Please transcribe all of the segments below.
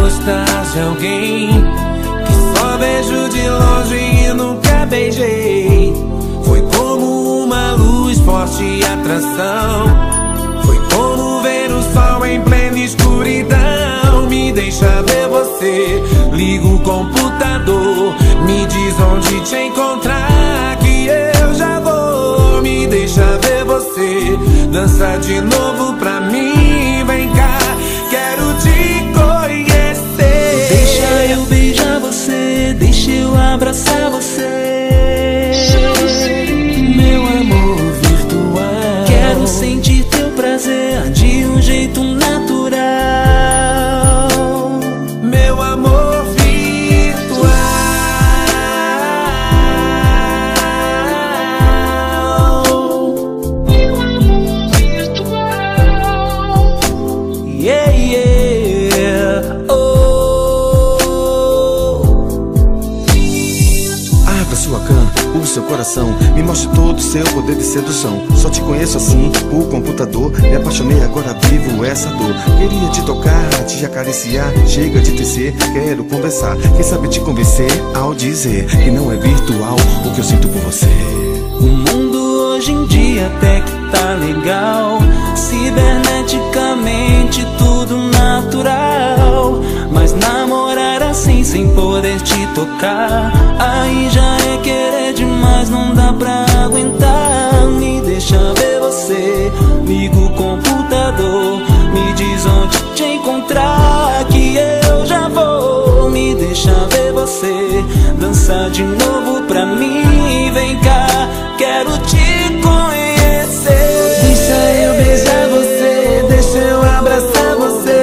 gostar de alguém que só vejo de longe e nunca beijei. Foi como uma luz, forte atração. Foi como ver o sol em plena escuridão. Me deixa ver você, liga o computador, me diz onde te encontrar, que eu já vou. Me deixa ver você, dança de novo pra mim, vem cá, quero te conhecer. Deixa eu beijar você, deixa eu abraçar você, meu amor virtual. Quero sentir teu prazer de um jeito natural, meu amor virtual. Meu amor virtual. Yeah, yeah. Oh. Abra sua cama, o seu coração, me mostre todo o seu poder de sedução. Só te conheço assim, o computador. Me apaixonei, agora vivo essa dor. Queria te tocar, te acariciar, chega de tecer, quero conversar. Quem sabe te convencer ao dizer que não é virtual o que eu sinto por você. O mundo hoje em dia até que tá legal, ciberneticamente tudo natural. Mas namorar assim sem poder te tocar, aí já é querer demais, não dá pra aguentar. Me deixa ver você, liga o computador, me diz onde te encontrar, que eu já vou. Me deixa ver você, dança de novo pra mim, vem cá, quero te conhecer. Deixa eu beijar você, deixa eu abraçar você,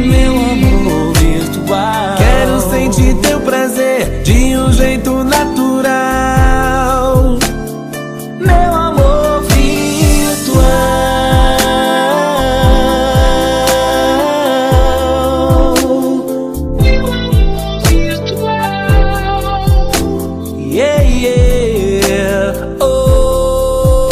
meu amor virtual. quero sentir teu prazer de um jeito natural, Meu amor virtual. Meu amor virtual. Yeah, yeah. Oh.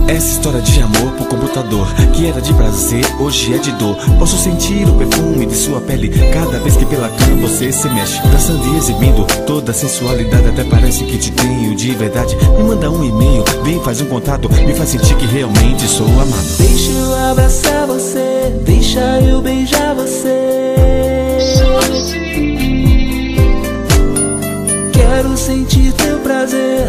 Essa história de amor por computador, que era de prazer, hoje é de dor. Posso sentir o perfume de sua pele cada vez que pela cama você se mexe, dançando e exibindo toda a sensualidade. Até parece que te tenho de verdade. Me manda um e-mail, vem, faz um contato, me faz sentir que realmente sou amado. Deixa eu abraçar você, deixa eu beijar você. Quero sentir teu prazer